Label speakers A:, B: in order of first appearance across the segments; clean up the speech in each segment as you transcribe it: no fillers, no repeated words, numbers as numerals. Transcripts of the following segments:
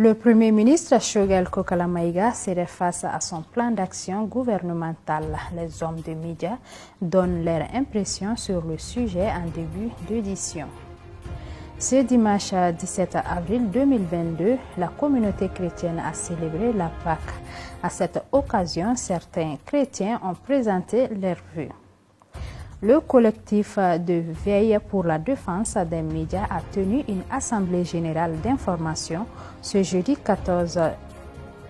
A: Le Premier ministre Choguel Kokala Maïga serait face à son plan d'action gouvernemental. Les hommes de médias donnent leur impression sur le sujet en début d'édition. Ce dimanche 17 avril 2022, la communauté chrétienne a célébré la Pâque. À cette occasion, certains chrétiens ont présenté leurs vœux. Le collectif de veille pour la défense des médias a tenu une assemblée générale d'information ce jeudi 14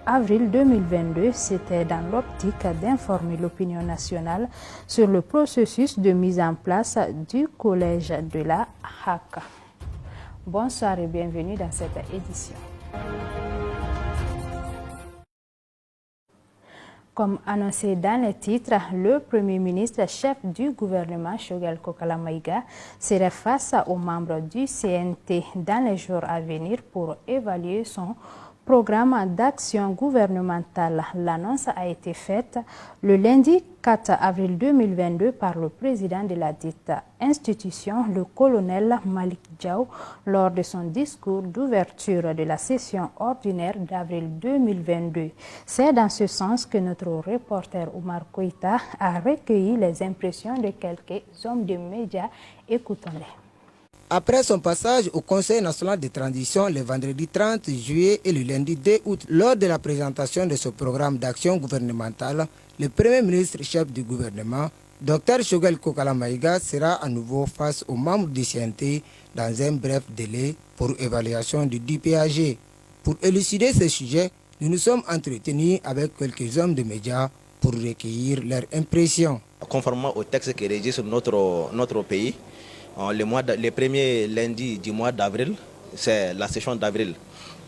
A: avril 2022. C'était dans l'optique d'informer l'opinion nationale sur le processus de mise en place du collège de la HAC. Bonsoir et bienvenue dans cette édition. Comme annoncé dans les titres, le Premier ministre chef du gouvernement, Choguel Kokala Maïga, serait face aux membres du CNT dans les jours à venir pour évaluer son programme d'action gouvernementale. L'annonce a été faite le lundi 4 avril 2022 par le président de la dite institution, le colonel Malik Diaw, lors de son discours d'ouverture de la session ordinaire d'avril 2022. C'est dans ce sens que notre reporter Oumar Koïta a recueilli les impressions de quelques hommes de médias. Écoutons-les.
B: Après son passage au Conseil national de transition le vendredi 30 juillet et le lundi 2 août, lors de la présentation de ce programme d'action gouvernementale, le Premier ministre chef du gouvernement, Dr Choguel Kokala Maïga, sera à nouveau face aux membres du CNT dans un bref délai pour évaluation du DPAG. Pour élucider ce sujet, nous nous sommes entretenus avec quelques hommes de médias pour recueillir leurs impressions.
C: Conformément au texte qui régit sur notre pays, le premier lundi du mois d'avril, c'est la session d'avril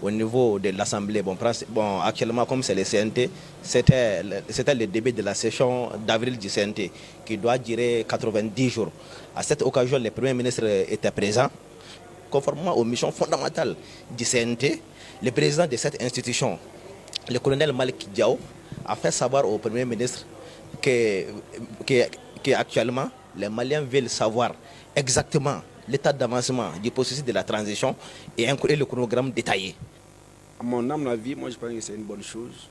C: au niveau de l'Assemblée. Bon, actuellement, comme c'est le CNT, c'était le début de la session d'avril du CNT qui doit durer 90 jours. À cette occasion, le Premier ministre était présent. Conformément aux missions fondamentales du CNT, le président de cette institution, le colonel Malik Diaw, a fait savoir au Premier ministre que actuellement, les Maliens veulent savoir exactement l'état d'avancement du processus de la transition et le chronogramme détaillé.
D: À mon avis, moi je pense que c'est une bonne chose.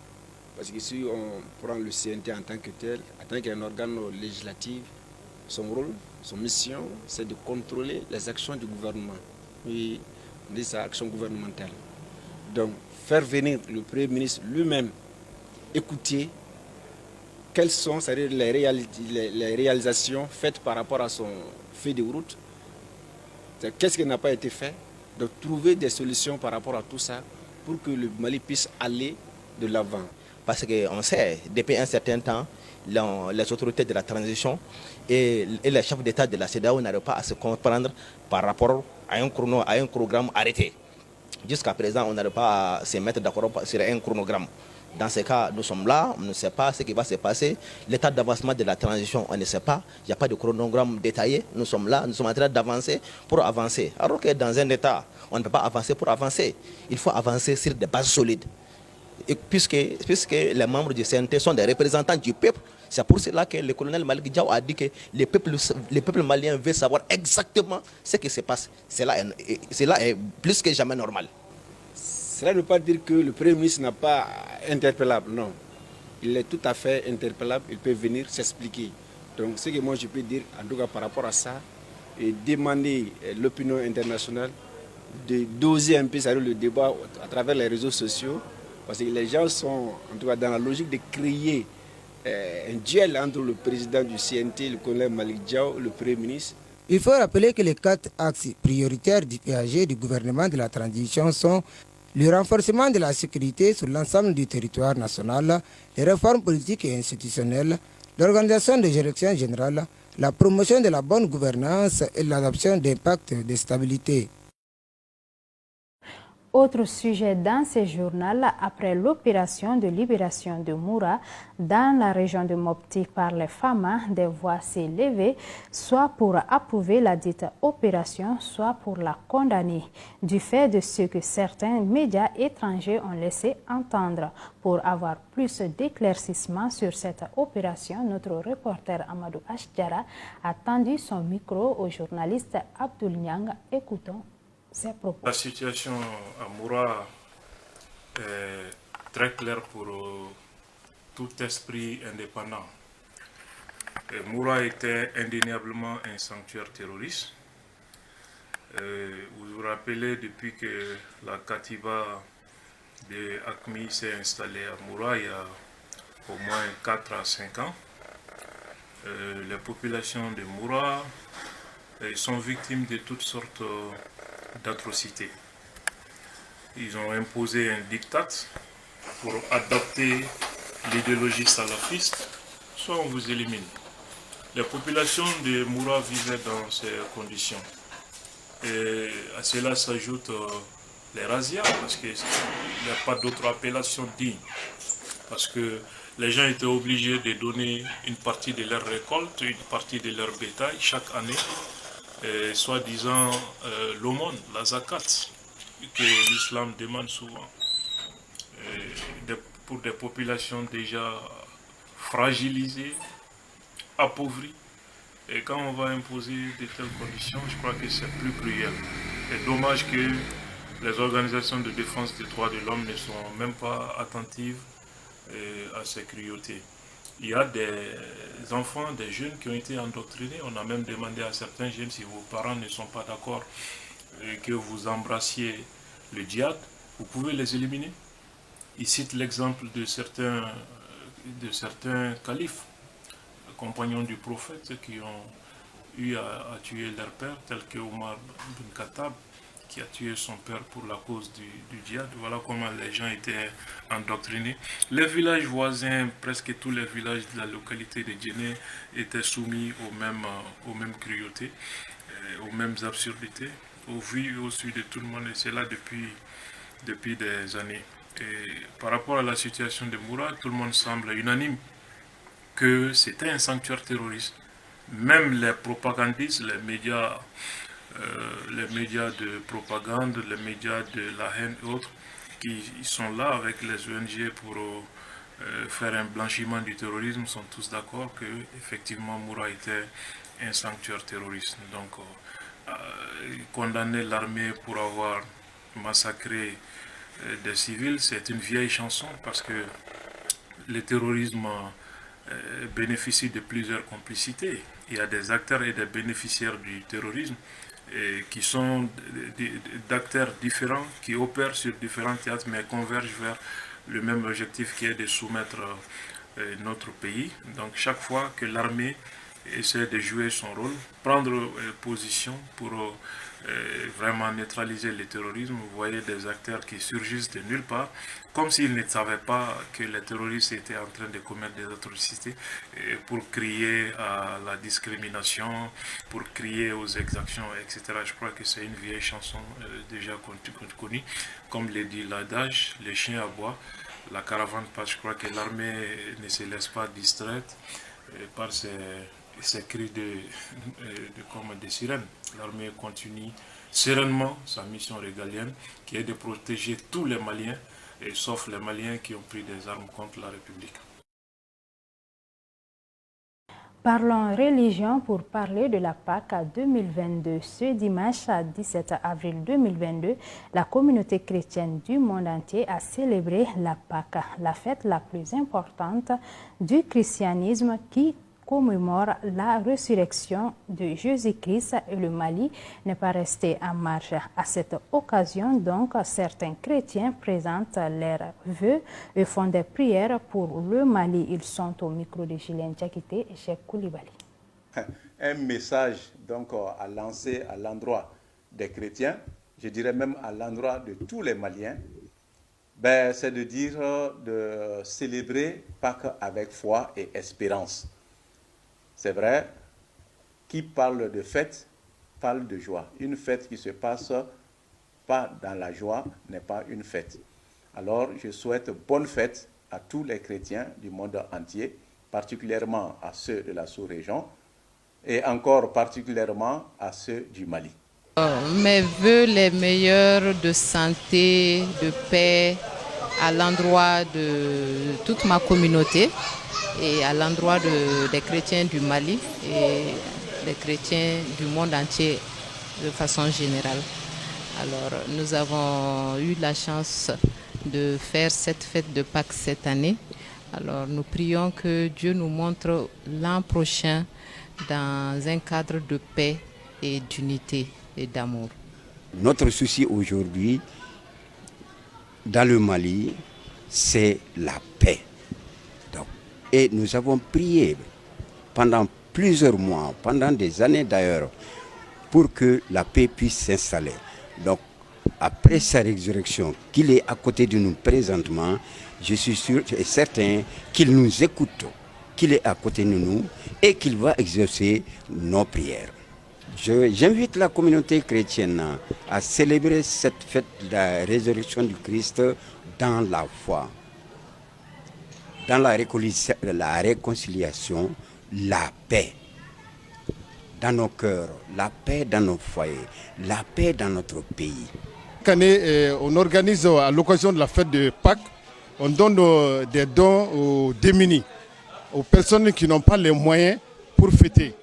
D: Parce que si on prend le CNT en tant que tel, en tant qu'un organe législatif, son rôle, son mission, c'est de contrôler les actions du gouvernement. Oui, on dit ça, action gouvernementale. Donc, faire venir le Premier ministre lui-même, écouter quelles sont les réalisations faites par rapport à son feuille de route, qu'est-ce qui n'a pas été fait, de trouver des solutions par rapport à tout ça pour que le Mali puisse aller de l'avant.
C: Parce qu'on sait, depuis un certain temps, les autorités de la transition et les chefs d'État de la CEDEAO n'arrivent pas à se comprendre par rapport à un chronogramme arrêté. Jusqu'à présent, on n'arrive pas à se mettre d'accord sur un chronogramme. Dans ce cas, nous sommes là, on ne sait pas ce qui va se passer. L'état d'avancement de la transition, on ne sait pas. Il n'y a pas de chronogramme détaillé. Nous sommes là, nous sommes en train d'avancer pour avancer. Alors que dans un État, on ne peut pas avancer pour avancer. Il faut avancer sur des bases solides. Et puisque les membres du CNT sont des représentants du peuple, c'est pour cela que le colonel Malik Diaw a dit que le peuple malien veut savoir exactement ce qui se passe. Cela est plus que jamais normal.
D: Cela ne veut pas dire que le Premier ministre n'est pas interpellable, non. Il est tout à fait interpellable, il peut venir s'expliquer. Donc ce que moi je peux dire, en tout cas par rapport à ça, et demander l'opinion internationale de doser un peu le débat à travers les réseaux sociaux, parce que les gens sont en tout cas dans la logique de créer un duel entre le président du CNT, le colonel Malik Diaw, le Premier ministre.
B: Il faut rappeler que les 4 axes prioritaires du PAG du gouvernement de la transition sont le renforcement de la sécurité sur l'ensemble du territoire national, les réformes politiques et institutionnelles, l'organisation des élections générales, la promotion de la bonne gouvernance et l'adoption des pactes de stabilité.
A: Autre sujet dans ce journal, après l'opération de libération de Moura dans la région de Mopti par les FAMA, des voix s'est levée, soit pour approuver la dite opération, soit pour la condamner, du fait de ce que certains médias étrangers ont laissé entendre. Pour avoir plus d'éclaircissements sur cette opération, notre reporter Amadou Ashdjara a tendu son micro au journaliste Abdoul Niang. Écoutons.
E: La situation à Moura est très clair pour tout esprit indépendant. Moura était indéniablement un sanctuaire terroriste. Vous vous rappelez, depuis que la Katiba de AQMI s'est installée à Moura il y a au moins 4 à 5 ans, les populations de Moura sont victimes de toutes sortes d'atrocités. Ils ont imposé un diktat pour adopter l'idéologie salafiste, soit on vous élimine. Les populations de Moura vivaient dans ces conditions. Et à cela s'ajoutent les razzias, parce qu'il n'y a pas d'autre appellation digne. Parce que les gens étaient obligés de donner une partie de leur récolte, une partie de leur bétail chaque année, soi-disant l'aumône, la zakat, que l'islam demande souvent. Pour des populations déjà fragilisées, appauvries. Et quand on va imposer de telles conditions, je crois que c'est plus cruel. C'est dommage que les organisations de défense des droits de l'homme ne sont même pas attentives à ces cruautés. Il y a des enfants, des jeunes qui ont été endoctrinés. On a même demandé à certains jeunes, si vos parents ne sont pas d'accord que vous embrassiez le djihad, vous pouvez les éliminer. Il cite l'exemple de certains califes, compagnons du prophète, qui ont eu à tuer leur père, tel que Omar bin Khattab, qui a tué son père pour la cause du djihad. Voilà comment les gens étaient endoctrinés. Les villages voisins, presque tous les villages de la localité de Djenné étaient soumis aux mêmes cruautés, aux mêmes absurdités, au vu et au su de tout le monde, et c'est là depuis des années. Et par rapport à la situation de Moura, tout le monde semble unanime que c'était un sanctuaire terroriste. Même les propagandistes, les médias de propagande, les médias de la haine et autres, qui sont là avec les ONG pour faire un blanchiment du terrorisme, sont tous d'accord que effectivement Moura était un sanctuaire terroriste. Donc condamner l'armée pour avoir massacré des civils, c'est une vieille chanson, parce que le terrorisme bénéficie de plusieurs complicités. Il y a des acteurs et des bénéficiaires du terrorisme qui sont d'acteurs différents, qui opèrent sur différents théâtres, mais convergent vers le même objectif, qui est de soumettre notre pays. Donc chaque fois que l'armée essaie de jouer son rôle, prendre position pour vraiment neutraliser le terrorisme, vous voyez des acteurs qui surgissent de nulle part, comme s'ils ne savaient pas que les terroristes étaient en train de commettre des atrocités, pour crier à la discrimination, pour crier aux exactions, etc. Je crois que c'est une vieille chanson déjà connue. Comme le dit l'adage, les chiens aboient, la caravane passe. Je crois que l'armée ne se laisse pas distraite par ces cris de sirènes. L'armée continue sereinement sa mission régalienne, qui est de protéger tous les Maliens, sauf les Maliens qui ont pris des armes contre la République.
A: Parlons religion pour parler de la Pâques 2022. Ce dimanche 17 avril 2022, la communauté chrétienne du monde entier a célébré la Pâques, la fête la plus importante du christianisme qui commémore la résurrection de Jésus-Christ, et le Mali n'est pas resté en marge. À cette occasion, donc, certains chrétiens présentent leurs vœux et font des prières pour le Mali. Ils sont au micro de Julien Diakité et Cheikh Koulibaly.
F: Un message donc à lancer à l'endroit des chrétiens, je dirais même à l'endroit de tous les Maliens, c'est de dire de célébrer Pâques avec foi et espérance. C'est vrai, qui parle de fête, parle de joie. Une fête qui ne se passe pas dans la joie n'est pas une fête. Alors, je souhaite bonne fête à tous les chrétiens du monde entier, particulièrement à ceux de la sous-région, et encore particulièrement à ceux du Mali.
G: Mes vœux les meilleurs de santé, de paix, à l'endroit de toute ma communauté, et à l'endroit des chrétiens du Mali et des chrétiens du monde entier de façon générale. Alors, nous avons eu la chance de faire cette fête de Pâques cette année. Alors nous prions que Dieu nous montre l'an prochain dans un cadre de paix et d'unité et d'amour.
H: Notre souci aujourd'hui dans le Mali, c'est la paix. Donc, et nous avons prié pendant plusieurs mois, pendant des années d'ailleurs, pour que la paix puisse s'installer. Donc, après sa résurrection, qu'il est à côté de nous présentement, je suis sûr et certain qu'il nous écoute, qu'il est à côté de nous et qu'il va exaucer nos prières. J'invite la communauté chrétienne à célébrer cette fête de la résurrection du Christ dans la foi, dans la réconciliation, la paix dans nos cœurs, la paix dans nos foyers, la paix dans notre pays.
I: Chaque année, on organise à l'occasion de la fête de Pâques, on donne des dons aux démunis, aux personnes qui n'ont pas les moyens pour fêter.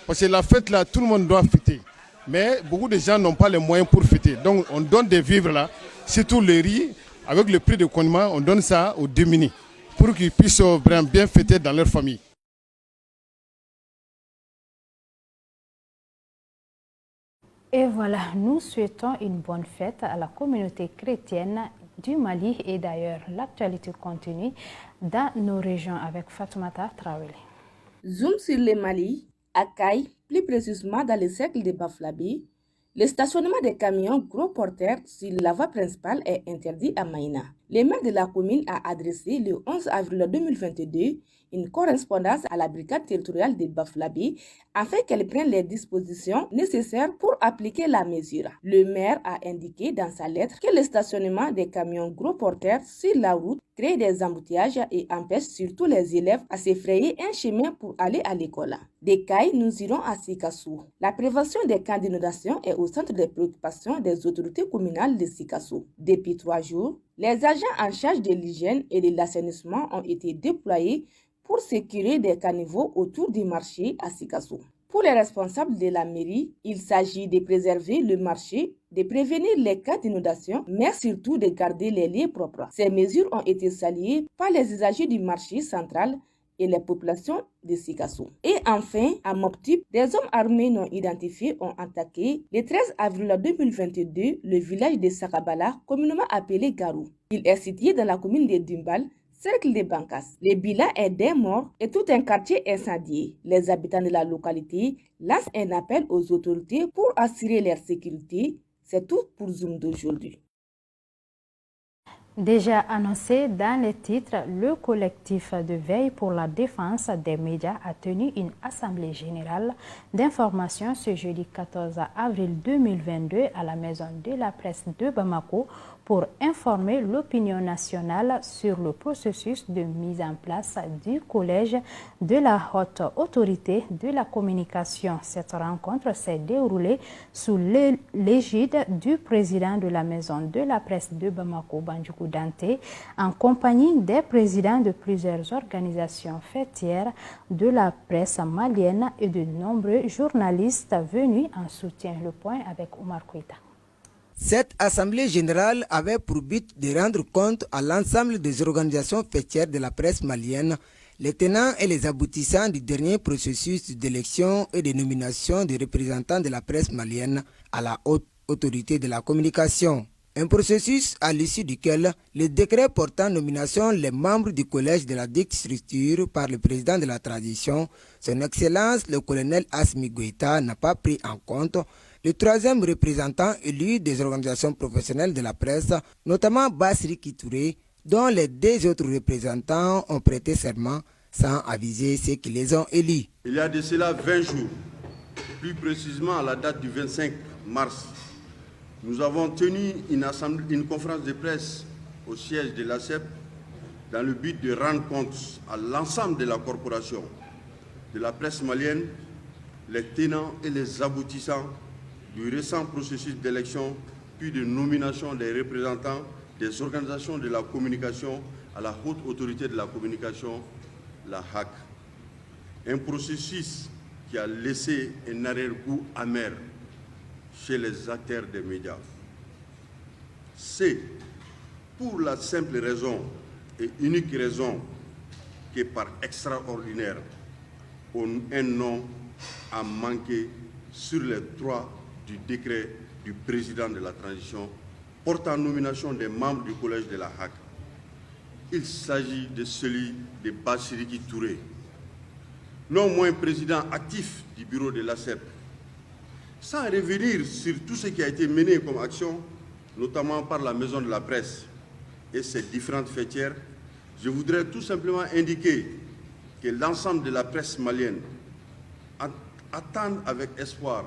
I: Parce que la fête là, tout le monde doit fêter. Mais beaucoup de gens n'ont pas les moyens pour fêter. Donc on donne des vivres là, surtout le riz, avec le prix de condiment, on donne ça aux démunis pour qu'ils puissent vraiment bien fêter dans leur famille.
A: Et voilà, nous souhaitons une bonne fête à la communauté chrétienne du Mali et d'ailleurs l'actualité continue dans nos régions avec Fatoumata Traoré.
J: Zoom sur le Mali, à Caille, plus précisément dans le cercle de Baflabi, le stationnement des camions gros porteurs sur la voie principale est interdit à Maïna. Le maire de la commune a adressé le 11 avril 2022 une correspondance à la brigade territoriale de Baflabi afin qu'elle prenne les dispositions nécessaires pour appliquer la mesure. Le maire a indiqué dans sa lettre que le stationnement des camions gros porteurs sur la route crée des embouteillages et empêche surtout les élèves à se frayer un chemin pour aller à l'école. Des Cailles, nous irons à Sikassou. La prévention des cas d'inondation est au centre des préoccupations des autorités communales de Sikassou. Depuis 3 jours, les agents en charge de l'hygiène et de l'assainissement ont été déployés pour sécuriser des caniveaux autour du marché à Sikassou. Pour les responsables de la mairie, il s'agit de préserver le marché, de prévenir les cas d'inondation, mais surtout de garder les lieux propres. Ces mesures ont été saluées par les usagers du marché central et les populations de Sikassou. Et enfin, à Moptip, des hommes armés non identifiés ont attaqué le 13 avril 2022 le village de Sakabala, communément appelé Garou. Il est situé dans la commune de Dumbal, cercle de Bankas. Le bilan est des morts et tout un quartier incendié. Les habitants de la localité lancent un appel aux autorités pour assurer leur sécurité. C'est tout pour Zoom d'aujourd'hui.
A: Déjà annoncé dans les titres, le collectif de veille pour la défense des médias a tenu une assemblée générale d'information ce jeudi 14 avril 2022 à la Maison de la Presse de Bamako pour informer l'opinion nationale sur le processus de mise en place du collège de la haute autorité de la communication. Cette rencontre s'est déroulée sous l'égide du président de la Maison de la Presse de Bamako, Bandjougou Dante, en compagnie des présidents de plusieurs organisations fêtières de la presse malienne et de nombreux journalistes venus en soutien. Le point avec Omar Kouita.
B: Cette assemblée générale avait pour but de rendre compte à l'ensemble des organisations fêtières de la presse malienne les tenants et les aboutissants du dernier processus d'élection et de nomination des représentants de la presse malienne à la haute autorité de la communication. Un processus à l'issue duquel le décret portant nomination les membres du collège de la dite structure par le président de la transition, son Excellence le colonel Assimi Goïta, n'a pas pris en compte le troisième représentant élu des organisations professionnelles de la presse, notamment Bassiri Kitouré, dont les 2 autres représentants ont prêté serment sans aviser ceux qui les ont élus.
K: Il y a de cela 20 jours, plus précisément à la date du 25 mars, nous avons tenu une conférence de presse au siège de l'ACEP dans le but de rendre compte à l'ensemble de la corporation, de la presse malienne, les tenants et les aboutissants du récent processus d'élection puis de nomination des représentants des organisations de la communication à la haute autorité de la communication, la HAC. Un processus qui a laissé un arrière-goût amer chez les acteurs des médias. C'est pour la simple raison et unique raison que par extraordinaire, un nom a manqué sur les 3 du décret du président de la transition portant nomination des membres du collège de la HAC. Il s'agit de celui de Bassiriki Touré, non moins président actif du bureau de l'ACEP. Sans revenir sur tout ce qui a été mené comme action, notamment par la Maison de la Presse et ses différentes fêtières, je voudrais tout simplement indiquer que l'ensemble de la presse malienne attend avec espoir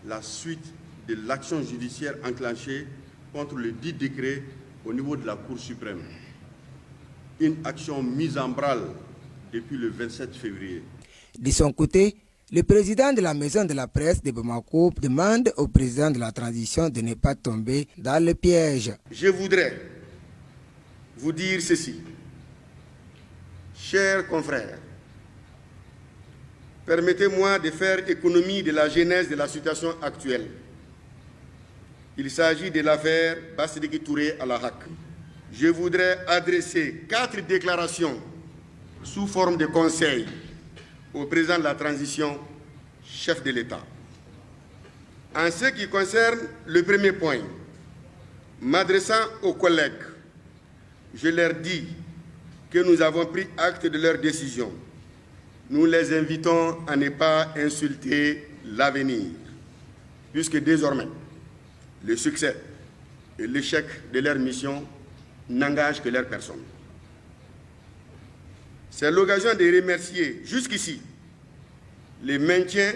K: la suite de l'action judiciaire enclenchée contre le dit décret au niveau de la Cour suprême. Une action mise en branle depuis le 27 février.
B: De son côté, le président de la Maison de la Presse de Bamako demande au président de la transition de ne pas tomber dans le piège.
K: Je voudrais vous dire ceci. Chers confrères, permettez-moi de faire économie de la genèse de la situation actuelle. Il s'agit de l'affaire Bassiriki Touré à la HAC. Je voudrais adresser 4 déclarations sous forme de conseil au président de la transition, chef de l'État. En ce qui concerne le premier point, m'adressant aux collègues, je leur dis que nous avons pris acte de leur décision. Nous les invitons à ne pas insulter l'avenir, puisque désormais, le succès et l'échec de leur mission n'engagent que leur personne. C'est l'occasion de remercier jusqu'ici le maintien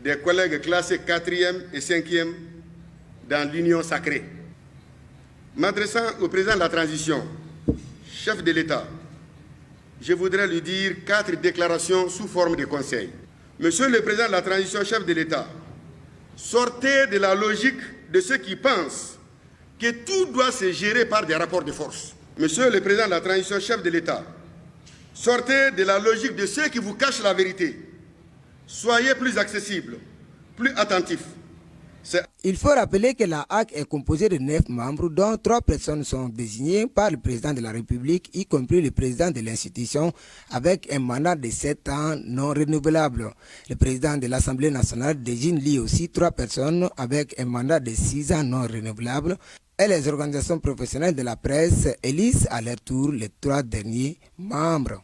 K: des collègues classés 4e et 5e dans l'union sacrée. M'adressant au président de la transition, chef de l'État, je voudrais lui dire 4 déclarations sous forme de conseil. Monsieur le président de la transition, chef de l'État, sortez de la logique de ceux qui pensent que tout doit se gérer par des rapports de force. Monsieur le président de la transition, chef de l'État, sortez de la logique de ceux qui vous cachent la vérité. Soyez plus accessibles, plus attentifs.
B: Il faut rappeler que la HAC est composée de 9 membres, dont 3 personnes sont désignées par le président de la République, y compris le président de l'institution, avec un mandat de 7 ans non renouvelable. Le président de l'Assemblée nationale désigne lui aussi 3 personnes avec un mandat de 6 ans non renouvelable. Et les organisations professionnelles de la presse élisent à leur tour les 3 derniers membres.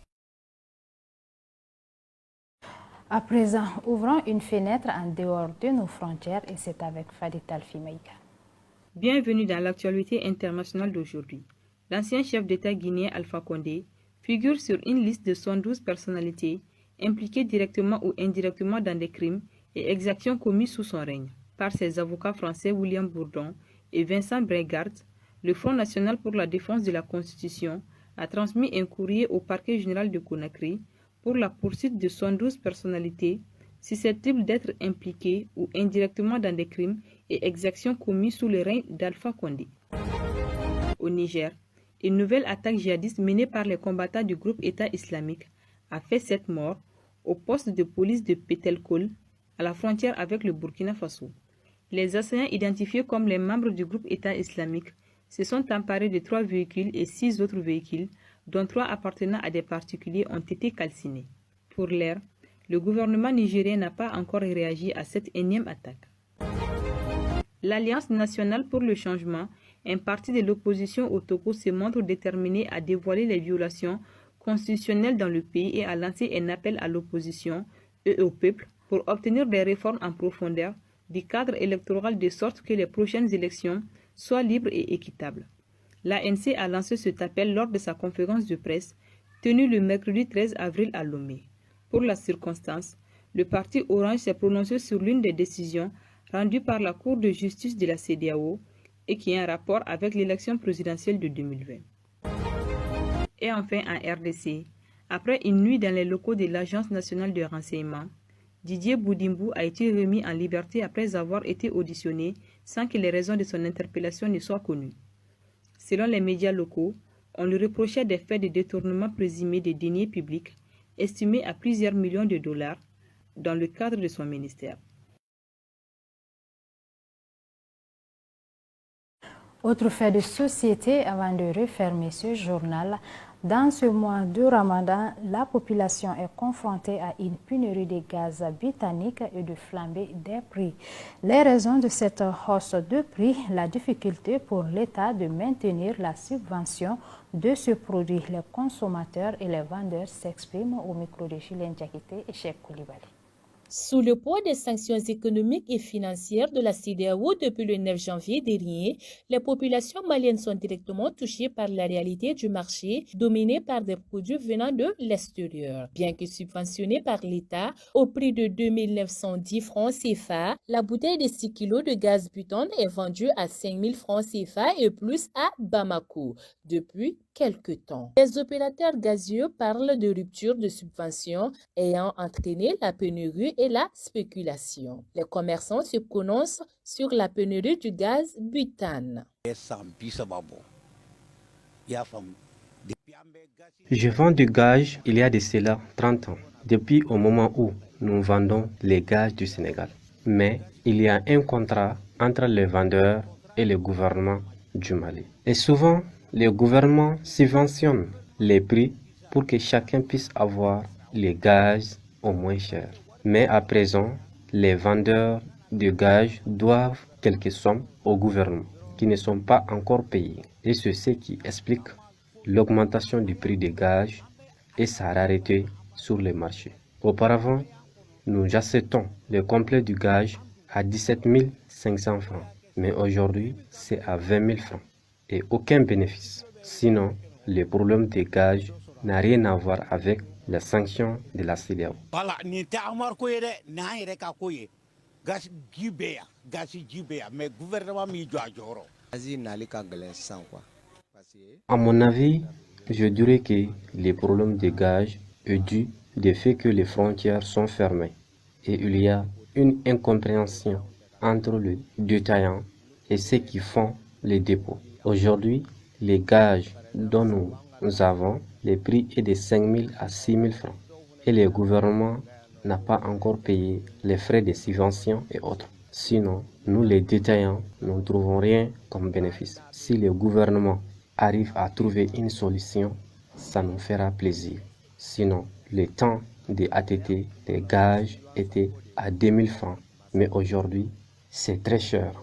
A: À présent, ouvrons une fenêtre en dehors de nos frontières et c'est avec Fadi Talfi Maïka.
L: Bienvenue dans l'actualité internationale d'aujourd'hui. L'ancien chef d'État guinéen Alpha Condé figure sur une liste de 112 personnalités impliquées directement ou indirectement dans des crimes et exactions commis sous son règne. Par ses avocats français William Bourdon et Vincent Bregard, le Front national pour la défense de la Constitution a transmis un courrier au parquet général de Conakry pour la poursuite de 112 personnalités susceptibles d'être impliquées ou indirectement dans des crimes et exactions commis sous le règne d'Alpha Condé. Au Niger, une nouvelle attaque djihadiste menée par les combattants du groupe État islamique a fait 7 morts au poste de police de Petelkol, à la frontière avec le Burkina Faso. Les assaillants identifiés comme les membres du groupe État islamique se sont emparés de 3 véhicules et 6 autres véhicules, dont 3 appartenant à des particuliers, ont été calcinés. Pour l'heure, le gouvernement nigérien n'a pas encore réagi à cette énième attaque. L'Alliance nationale pour le changement, un parti de l'opposition au Togo, se montre déterminé à dévoiler les violations constitutionnelles dans le pays et à lancer un appel à l'opposition et au peuple pour obtenir des réformes en profondeur du cadre électoral de sorte que les prochaines élections soient libres et équitables. L'ANC a lancé cet appel lors de sa conférence de presse tenue le mercredi 13 avril à Lomé. Pour la circonstance, le parti Orange s'est prononcé sur l'une des décisions rendues par la Cour de justice de la CEDEAO et qui a un rapport avec l'élection présidentielle de 2020. Et enfin en RDC, après une nuit dans les locaux de l'Agence nationale de renseignement, Didier Boudimbo a été remis en liberté après avoir été auditionné sans que les raisons de son interpellation ne soient connues. Selon les médias locaux, on lui reprochait des faits de détournement présumé des deniers publics, estimés à plusieurs millions de dollars, dans le cadre de son ministère.
A: Autre fait de société avant de refermer ce journal. Dans ce mois de Ramadan, la population est confrontée à une pénurie de gaz butanique et de flambée des prix. Les raisons de cette hausse de prix, la difficulté pour l'État de maintenir la subvention de ce produit. Les consommateurs et les vendeurs s'expriment au micro de Julien Diakité et Cheikh Koulibaly.
M: Sous le poids des sanctions économiques et financières de la CEDEAO depuis le 9 janvier dernier, les populations maliennes sont directement touchées par la réalité du marché dominé par des produits venant de l'extérieur. Bien que subventionnée par l'État au prix de 2910 francs CFA, la bouteille de 6 kg de gaz butane est vendue à 5000 francs CFA et plus à Bamako depuis quelques temps. Les opérateurs gazieux parlent de rupture de subventions ayant entraîné la pénurie et la spéculation. Les commerçants se prononcent sur la pénurie du gaz butane.
N: Je vends du gaz il y a de cela 30 ans, depuis au moment où nous vendons les gaz du Sénégal. Mais il y a un contrat entre les vendeurs et le gouvernement du Mali. Et souvent, le gouvernement subventionne les prix pour que chacun puisse avoir les gaz au moins cher. Mais à présent, les vendeurs de gaz doivent quelques sommes au gouvernement qui ne sont pas encore payées. Et c'est ce qui explique l'augmentation du prix des gaz et sa rareté sur le marché. Auparavant, nous achetons le complet du gaz à 17 500 francs. Mais aujourd'hui, c'est à 20 000 francs. Et aucun bénéfice. Sinon, le problème des gaz n'a rien à voir avec les sanctions de la CEDEAO. À mon avis, je dirais que le problème des gaz est dû au fait que les frontières sont fermées et il y a une incompréhension entre les détaillants et ceux qui font les dépôts. Aujourd'hui, les gaz dont nous avons, le prix est de 5 000 à 6 000 francs. Et le gouvernement n'a pas encore payé les frais de subvention et autres. Sinon, nous les détaillants, nous ne trouvons rien comme bénéfice. Si le gouvernement arrive à trouver une solution, ça nous fera plaisir. Sinon, le temps des ATT, des gaz étaient à 2 000 francs. Mais aujourd'hui, c'est très cher.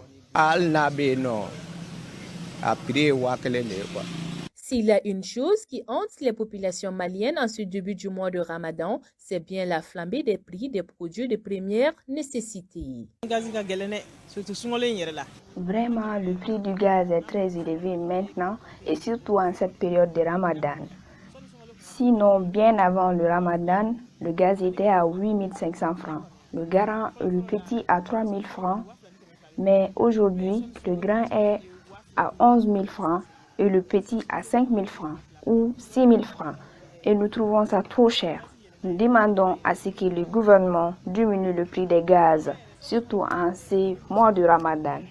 M: S'il y a une chose qui hante les populations maliennes en ce début du mois de Ramadan, c'est bien la flambée des prix des produits de première nécessité.
O: Vraiment, le prix du gaz est très élevé maintenant et surtout en cette période de Ramadan. Sinon, bien avant le Ramadan, le gaz était à 8 500 francs, le grand et le petit à 3 000 francs. Mais aujourd'hui, le grand est à 11 000 francs et le petit à 5 000 francs ou 6 000 francs. Et nous trouvons ça trop cher. Nous demandons à ce que le gouvernement diminue le prix des gaz, surtout en ces mois de Ramadan.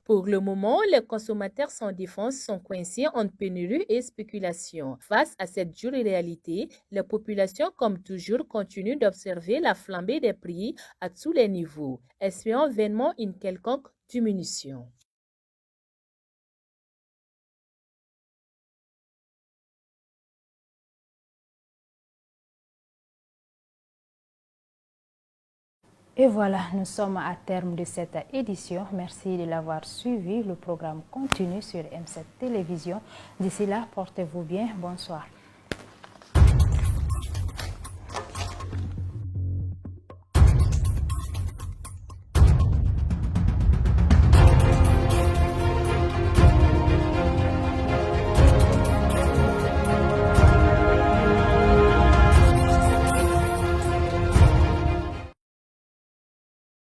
M: Pour le moment, les consommateurs sans défense sont coincés entre pénurie et spéculation. Face à cette dure réalité, les populations, comme toujours, continuent d'observer la flambée des prix à tous les niveaux, espérant vainement une quelconque diminution.
A: Et voilà, nous sommes à terme de cette édition. Merci de l'avoir suivi. Le programme continue sur M7 Télévision. D'ici là, portez-vous bien. Bonsoir.